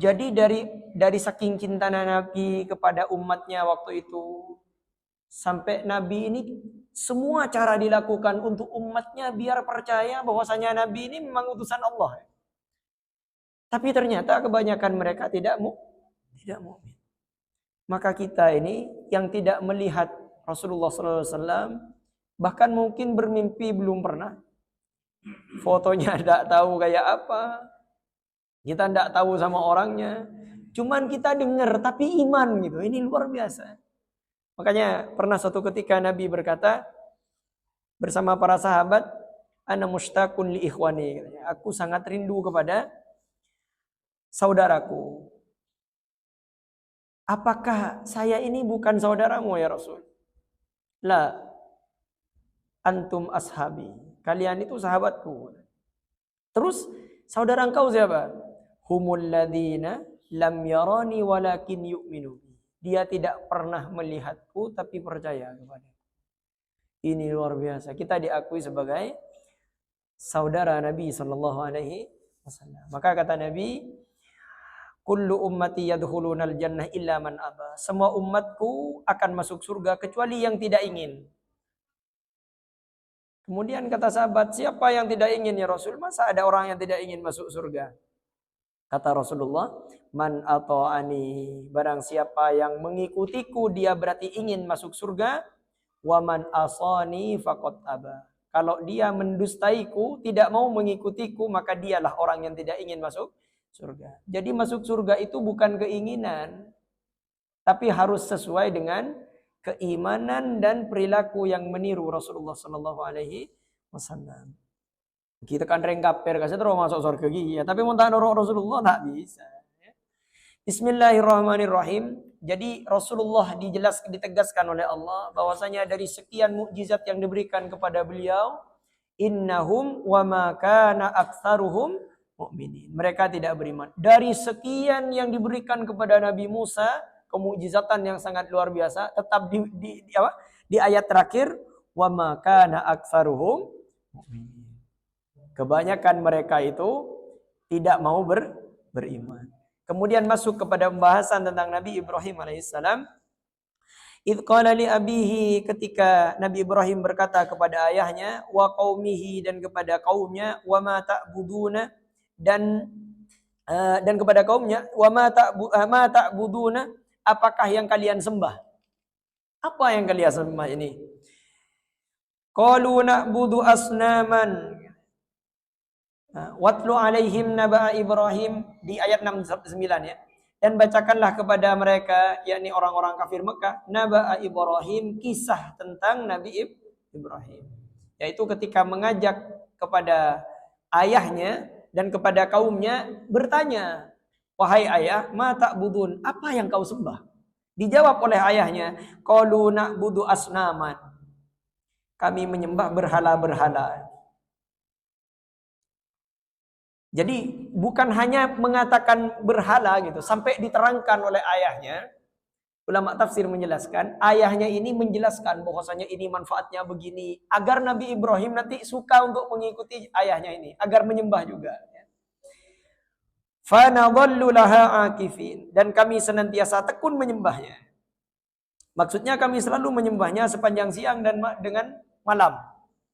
Jadi dari saking cinta Nabi kepada umatnya waktu itu, sampai Nabi ini semua cara dilakukan untuk umatnya biar percaya bahwasanya Nabi ini memang utusan Allah. Tapi ternyata kebanyakan mereka tidak mukmin. Maka kita ini yang tidak melihat Rasulullah SAW, bahkan mungkin bermimpi belum pernah, fotonya tidak tahu kayak apa, kita tidak tahu sama orangnya, cuman kita dengar tapi iman gitu. Ini luar biasa. Makanya pernah suatu ketika Nabi berkata bersama para sahabat, ana mushtaqun li ikhwani, aku sangat rindu kepada saudaraku. Apakah saya ini bukan saudaramu ya Rasul? La, antum ashabi. Kalian itu sahabatku. Terus saudara engkau siapa? Humul ladina lam yarani walakin yu'minu. Dia tidak pernah melihatku tapi percaya kepada. Ini luar biasa. Kita diakui sebagai saudara Nabi sallallahu alaihi wasallam. Maka kata Nabi, kullu ummati yadkhulunal jannah illa man aba. Semua umatku akan masuk surga kecuali yang tidak ingin. Kemudian kata sahabat, siapa yang tidak ingin ya Rasul? Masa ada orang yang tidak ingin masuk surga? Kata Rasulullah, man ata'ani, barang siapa yang mengikutiku dia berarti ingin masuk surga. Wa man asani faqad aba. Kalau dia mendustaiku, tidak mau mengikutiku, maka dialah orang yang tidak ingin masuk surga. Jadi masuk surga itu bukan keinginan, tapi harus sesuai dengan keimanan dan perilaku yang meniru Rasulullah sallallahu alaihi wasallam. Kita kan rengkaper kasih terus masuk surga ya, tapi mau tahu Rasulullah tak bisa. Bismillahirrahmanirrahim. Jadi Rasulullah ditegaskan oleh Allah bahwasanya dari sekian mukjizat yang diberikan kepada beliau, innahum wa ma kana aktsaruhum mu'minin. Mereka tidak beriman. Dari sekian yang diberikan kepada Nabi Musa, kemukjizatan yang sangat luar biasa, tetap di ayat terakhir, wa ma kana aktsaruhum mu'minin. Kebanyakan mereka itu tidak mau beriman. Kemudian masuk kepada pembahasan tentang Nabi Ibrahim alaihissalam. Idh qala li abihi, ketika Nabi Ibrahim berkata kepada ayahnya, wa qaumihi, dan kepada kaumnya, wa ma ta'buduna, dan kepada kaumnya, wa ma ta'buduna, apakah yang kalian sembah? Apa yang kalian sembah ini? Qalu na'budu asnaman. Watlu alaihim naba'a Ibrahim, di ayat 69 ya. Dan bacakanlah kepada mereka, yakni orang-orang kafir Mekah, naba'a Ibrahim, kisah tentang Nabi Ibrahim. Yaitu ketika mengajak kepada ayahnya dan kepada kaumnya, bertanya, wahai ayah, ma ta'budun, apa yang kau sembah? Dijawab oleh ayahnya, qalu na'budu asnaman, kami menyembah berhala-berhala. Jadi bukan hanya mengatakan berhala gitu, sampai diterangkan oleh ayahnya. Ulama tafsir menjelaskan, ayahnya ini menjelaskan bahwasanya ini manfaatnya begini, agar Nabi Ibrahim nanti suka untuk mengikuti ayahnya ini, agar menyembah juga. Fanadhallu laha akifin, dan kami senantiasa tekun menyembahnya. Maksudnya kami selalu menyembahnya sepanjang siang dan dengan malam.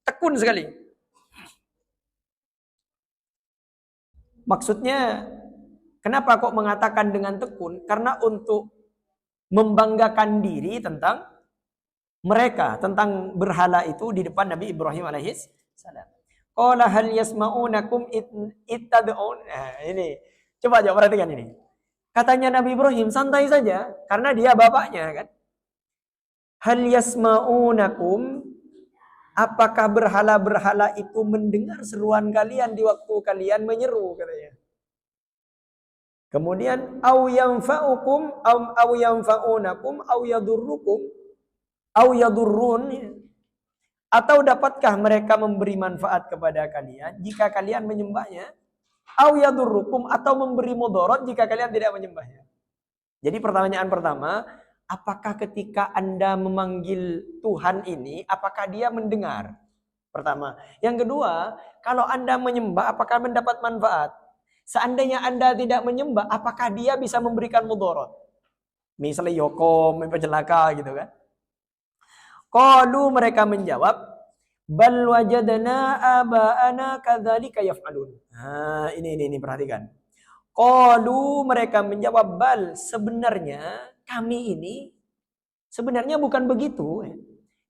Tekun sekali. Maksudnya, kenapa kok mengatakan dengan tekun? Karena untuk membanggakan diri tentang mereka, tentang berhala itu di depan Nabi Ibrahim alaihissalam. Qala hal yasma'unakum ittad'un. Nah, ini. Coba perhatikan ini. Katanya Nabi Ibrahim, santai saja, karena dia bapaknya kan. Hal yasma'unakum, apakah berhala-berhala itu mendengar seruan kalian di waktu kalian menyeru, katanya. Kemudian au yanfa'ukum au yanfa'unakum au yadurrukum au yadurrun, atau dapatkah mereka memberi manfaat kepada kalian jika kalian menyembahnya, au yadurrukum, atau memberi mudarat jika kalian tidak menyembahnya. Jadi pertanyaan pertama, apakah ketika Anda memanggil Tuhan ini, apakah dia mendengar? Pertama. Yang kedua, kalau Anda menyembah, apakah mendapat manfaat? Seandainya Anda tidak menyembah, apakah dia bisa memberikan mudarat? Misalnya Yoko, celaka gitu kan. Qalu mereka menjawab, bal wajadna aba'ana kadzalika yaf'alun. Nah, ini perhatikan. Qalu mereka menjawab, bal sebenarnya kami ini sebenarnya bukan begitu.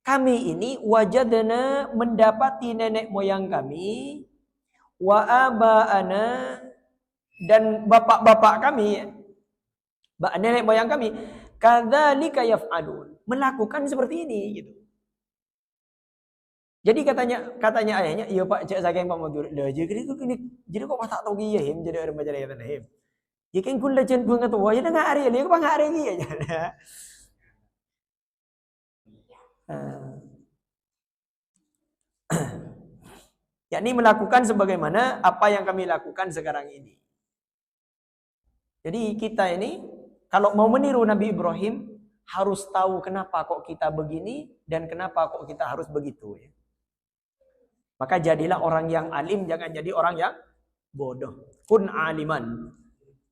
Kami ini wajadna mendapati nenek moyang kami wa aba'ana dan bapak-bapak kami ya. Nenek moyang kami kadzalika yaf'alun, melakukan seperti ini gitu. Jadi katanya ayahnya, iya Pak, cek saking Pak Madur. Lah jadi kok tak tahu dia him jadi orang baca ayat him. Ya kan kun lejen bunga tuh, ya nggak hari dia kok nggak hari dia aja. Yakni melakukan sebagaimana apa yang kami lakukan sekarang ini. Jadi kita ini kalau mau meniru Nabi Ibrahim harus tahu kenapa kok kita begini dan kenapa kok kita harus begitu ya. Maka jadilah orang yang alim, jangan jadi orang yang bodoh. Kun aliman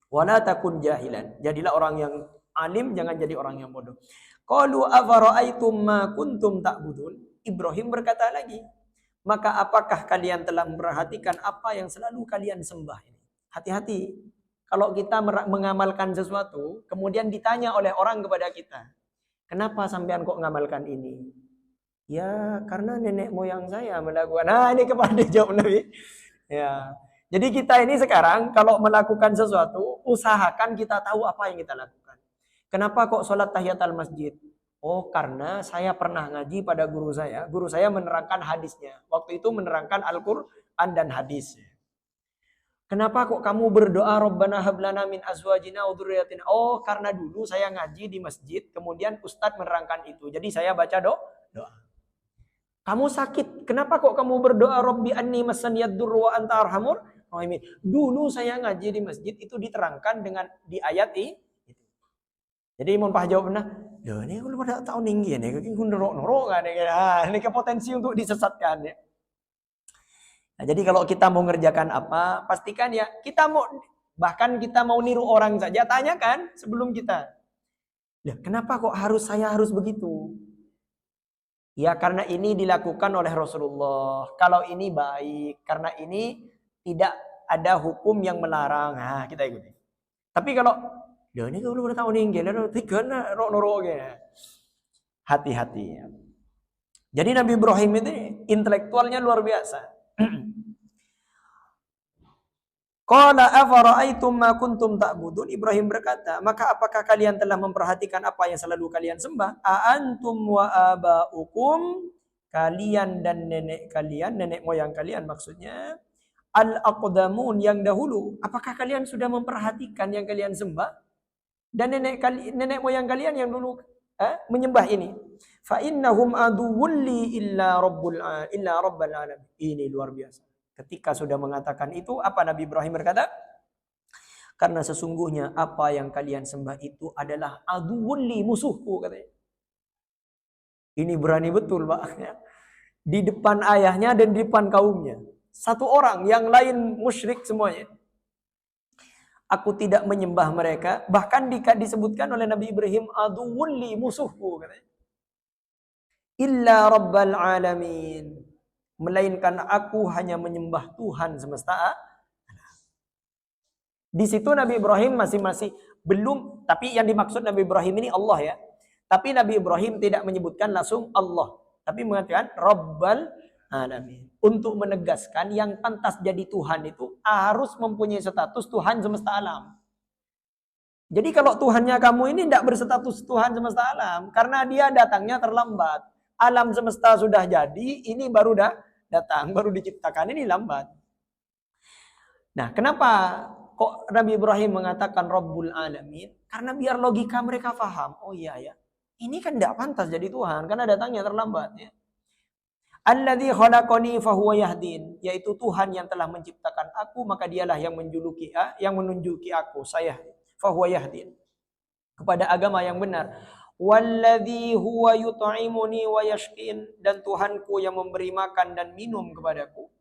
wala takun jahilan. Jadilah orang yang alim, jangan jadi orang yang bodoh. Qalu afara'aitum ma kuntum ta'budun. Ibrahim berkata lagi, maka apakah kalian telah memperhatikan apa yang selalu kalian sembah ini? Hati-hati. Kalau kita mengamalkan sesuatu, kemudian ditanya oleh orang kepada kita, kenapa sampean kok mengamalkan ini? Ya, karena nenek moyang saya melakukan. Nah, ini kepada jawab Nabi. Ya. Jadi kita ini sekarang kalau melakukan sesuatu, usahakan kita tahu apa yang kita lakukan. Kenapa kok sholat tahiyatul masjid? Oh, karena saya pernah ngaji pada guru saya. Guru saya menerangkan hadisnya. Waktu itu menerangkan Al-Quran dan hadis. Kenapa kok kamu berdoa Rabbana hablana min azwajina wa dzurriyyatina? Oh, karena dulu saya ngaji di masjid, kemudian ustadz menerangkan itu. Jadi saya baca doa. Kamu sakit, kenapa kok kamu berdoa Rabbi anni masaniyad durru wa anta arhamur rahimin? Dulu saya ngaji di masjid itu diterangkan dengan di ayat ini. Jadi mau pah jawab benar. Loh, ini kalau pada tahu tinggi nih, kayak norok kan ini ke potensi untuk disesatkan ya. Nah, jadi kalau kita mau ngerjakan apa, pastikan ya kita mau, bahkan kita mau niru orang saja, tanyakan sebelum kita. Ya, kenapa kok saya harus begitu? Ya karena ini dilakukan oleh Rasulullah. Kalau ini baik, karena ini tidak ada hukum yang melarang. Nah, kita ikuti. Tapi kalau ya ini kalau udah tahu nih, tiga hati-hati. Jadi Nabi Ibrahim itu intelektualnya luar biasa. Qala afara'aitum ma kuntum ta'budun. Ibrahim berkata, maka apakah kalian telah memperhatikan apa yang selalu kalian sembah? Aantum wa aba'ukum, kalian dan nenek kalian, nenek moyang kalian maksudnya, al-aqdamun yang dahulu. Apakah kalian sudah memperhatikan yang kalian sembah? Dan nenek moyang kalian yang dulu menyembah ini. Fa innahum aduwwun li illa rabbul alamin. Ini luar biasa. Ketika sudah mengatakan itu, apa Nabi Ibrahim berkata? Karena sesungguhnya apa yang kalian sembah itu adalah aduwwun li, musuhku katanya. Ini berani betul Pak. Di depan ayahnya dan di depan kaumnya. Satu orang, yang lain musyrik semuanya. Aku tidak menyembah mereka. Bahkan disebutkan oleh Nabi Ibrahim, aduwwun li, musuhku katanya. Illa rabbal alamin. Melainkan aku hanya menyembah Tuhan semesta alam. Di situ Nabi Ibrahim masih belum, tapi yang dimaksud Nabi Ibrahim ini Allah ya. Tapi Nabi Ibrahim tidak menyebutkan langsung Allah, tapi mengatakan Rabbal alamin. Untuk menegaskan yang pantas jadi Tuhan itu harus mempunyai status Tuhan semesta alam. Jadi kalau Tuhannya kamu ini tidak berstatus Tuhan semesta alam, karena dia datangnya terlambat. Alam semesta sudah jadi, ini baru datang, baru diciptakan, ini lambat. Nah, kenapa kok Nabi Ibrahim mengatakan Rabbul Alamin? Karena biar logika mereka paham. Oh iya ya, ini kan tidak pantas jadi Tuhan, karena datangnya terlambat. Ya. Alladzi khalaqani fahuwa yahdin, yaitu Tuhan yang telah menciptakan aku, maka dialah yang menunjuki aku, saya, fahuwa yahdin, kepada agama yang benar. Walladzi huwa yut'imuni wa yashqin, dan Tuhanku yang memberi makan dan minum kepadaku.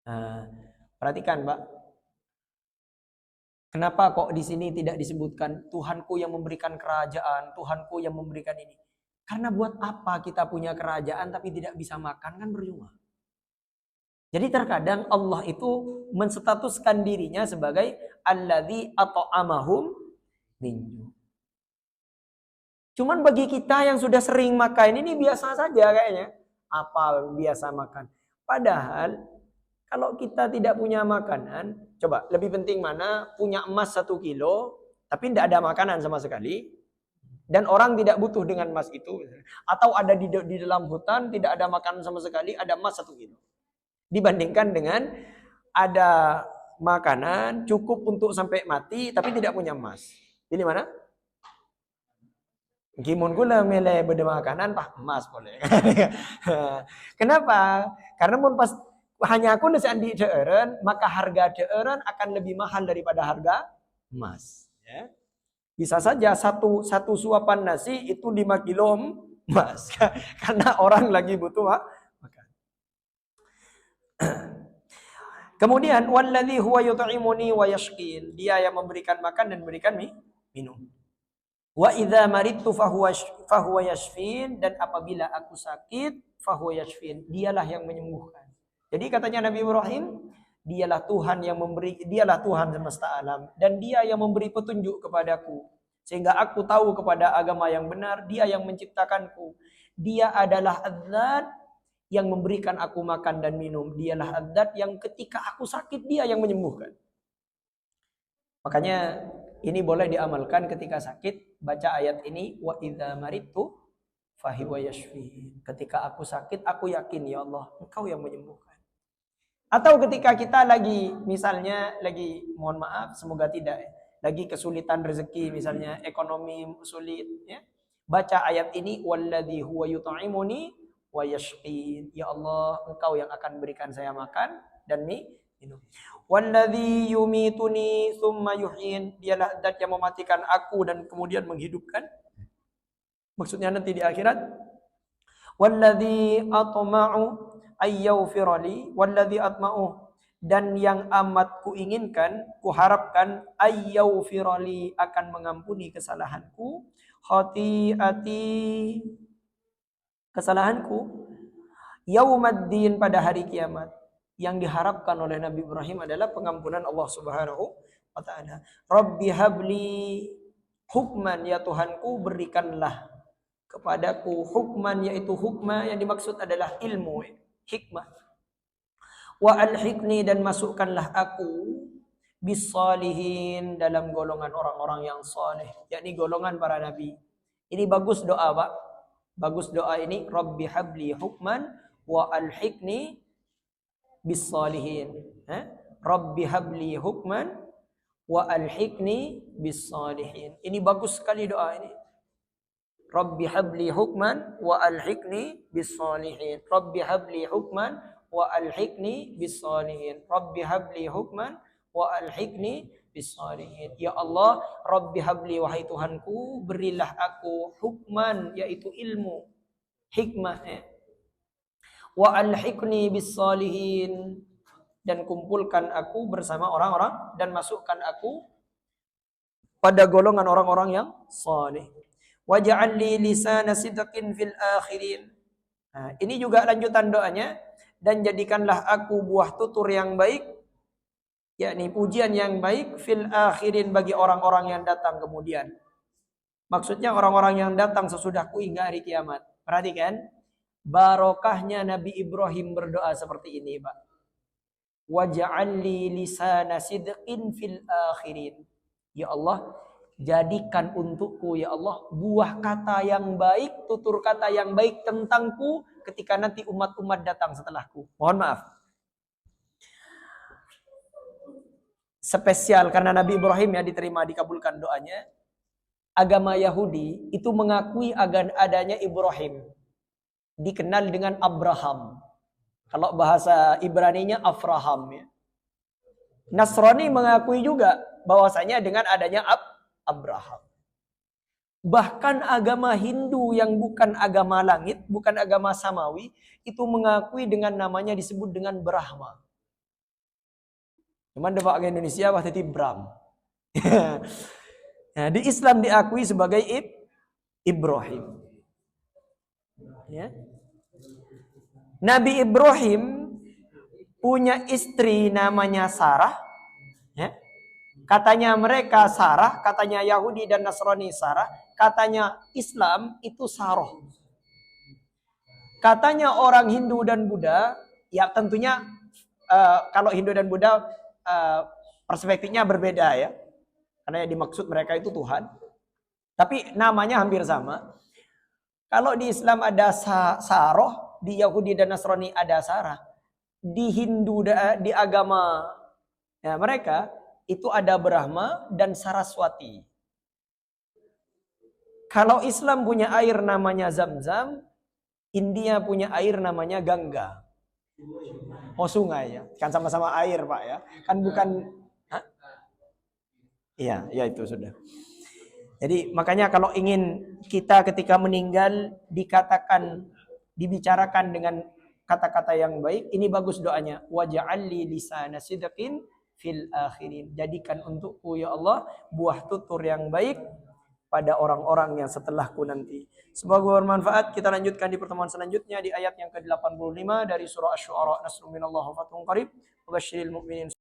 Nah, perhatikan Pak, Kenapa kok di sini tidak disebutkan Tuhanku yang memberikan kerajaan, Tuhanku yang memberikan ini? Karena buat apa kita punya kerajaan tapi tidak bisa makan, kan percuma. Jadi terkadang Allah itu menstatuskan dirinya sebagai alladzi at'amahum min. Cuman bagi kita yang sudah sering makan ini biasa saja kayaknya. Apa biasa makan? Padahal kalau kita tidak punya makanan, coba lebih penting mana punya emas 1 kilo, tapi tidak ada makanan sama sekali, dan orang tidak butuh dengan emas itu, atau ada di dalam hutan tidak ada makanan sama sekali, ada emas 1 kilo. Dibandingkan dengan ada makanan cukup untuk sampai mati, tapi tidak punya emas. Pilih mana? Gimun gula milih beda makanan, pak emas boleh. Kenapa? Karena mun pas hanya aku nasi andi deeren, maka harga deeren akan lebih mahal daripada harga emas. Ya. Bisa saja satu suapan nasi itu 5 kilo emas. Karena orang lagi butuh makan. Kemudian walladzi huwa yut'imuni wa yashqin. Dia yang memberikan makan dan memberikan minum. Wa idza maridtu fahuwa yashfin, dan apabila aku sakit fahuwa yashfin, dialah yang menyembuhkan. Jadi katanya Nabi Ibrahim, dialah Tuhan yang memberi, dialah Tuhan semesta alam, dan dia yang memberi petunjuk kepadaku sehingga aku tahu kepada agama yang benar. Dia yang menciptakanku. Dia adalah Az-Zat yang memberikan aku makan dan minum. Dialah Az-Zat yang ketika aku sakit dia yang menyembuhkan. Makanya ini boleh diamalkan ketika sakit, baca ayat ini, wa idza maridtu fahuwa yashfin. Ketika aku sakit, aku yakin ya Allah, Engkau yang menyembuhkan. Atau ketika kita lagi, misalnya lagi, mohon maaf, semoga tidak, lagi kesulitan rezeki, misalnya ekonomi sulit, ya. Baca ayat ini, walladzi huwa yut'imuni wa yashqin. Ya Allah, Engkau yang akan berikan saya makan dan minum. Walladzi yumituni tsumma yuhyin. Dialah zat yang mematikan aku dan kemudian menghidupkan. Maksudnya nanti di akhirat. Walladzi atma'u ayyaghfirali, walladzi atma'u, dan yang amat kuinginkan, kuharapkan, ayyaghfirali, akan mengampuni kesalahanku, khati'ati, kesalahanku, yaumaddin, pada hari kiamat. Yang diharapkan oleh Nabi Ibrahim adalah pengampunan Allah Subhanahu wa taala. Rabbi habli hukman, ya Tuhanku berikanlah kepadaku hukman, yaitu hukmah yang dimaksud adalah ilmu, hikmah. Wa alhiqni, dan masukkanlah aku bisalihin, dalam golongan orang-orang yang saleh, yakni golongan para nabi. Ini bagus doa, Pak. Bagus doa ini, Rabbi habli hukman wa alhiqni bisalihin. Rabbi habli hukman wa alhiqni bisalihin. Ini bagus sekali doa ini. Rabbi habli hukman wa alhiqni bisalihin. Rabbi habli hukman wa alhiqni bisalihin. Rabbi habli hukman wa alhiqni bisalihin. Ya Allah, Rabbi habli, wahai Tuhanku, berilah aku hukman, yaitu ilmu, hikmah, wa alhiqni bisalihin, dan kumpulkan aku bersama orang-orang, dan masukkan aku pada golongan orang-orang yang saleh. Waj'al li lisana sidqin fil akhirin. Nah, ini juga lanjutan doanya, dan jadikanlah aku buah tutur yang baik, yakni pujian yang baik, fil akhirin, bagi orang-orang yang datang kemudian. Maksudnya orang-orang yang datang sesudahku hingga hari kiamat. Perhatikan, barokahnya Nabi Ibrahim berdoa seperti ini, Pak. Waj'al li lisana sidqin fil akhirin. Ya Allah, jadikan untukku, ya Allah, buah kata yang baik, tutur kata yang baik tentangku ketika nanti umat-umat datang setelahku. Mohon maaf. Spesial karena Nabi Ibrahim ya diterima, dikabulkan doanya. Agama Yahudi itu mengakui adanya Ibrahim. Dikenal dengan Abraham. Kalau bahasa Ibraninya Afraham ya. Nasrani mengakui juga bahwasanya dengan adanya Abraham. Bahkan agama Hindu yang bukan agama langit, bukan agama samawi, itu mengakui dengan namanya disebut dengan Brahma. Cuman di Indonesia waktu itu Bram. Nah, di Islam diakui sebagai Ibrahim. Ya. Nabi Ibrahim punya istri namanya Sarah. Ya. Katanya mereka Sarah, katanya Yahudi dan Nasrani Sarah, katanya Islam itu Saroh. Katanya orang Hindu dan Buddha, ya tentunya kalau Hindu dan Buddha perspektifnya berbeda ya. Karena yang dimaksud mereka itu Tuhan. Tapi namanya hampir sama. Kalau di Islam ada Saroh, di Yahudi dan Nasrani ada Sarah. Di Hindu, di agama ya, mereka itu ada Brahma dan Saraswati. Kalau Islam punya air namanya Zam-Zam, India punya air namanya Gangga. Oh sungai ya, kan sama-sama air Pak ya, kan bukan. Hah? Iya, ya itu sudah. Jadi makanya kalau ingin kita ketika meninggal dikatakan, dibicarakan dengan kata-kata yang baik, ini bagus doanya. Waj'alli lisana sidqin fil akhirin. Jadikan untukku ya Allah buah tutur yang baik pada orang-orang yang setelahku nanti. Semoga bermanfaat. Kita lanjutkan di pertemuan selanjutnya di ayat yang ke-85 dari surah Asy-Syu'ara. Nasrun minallah wa fathun qarib. Wa basyiril mu'minin.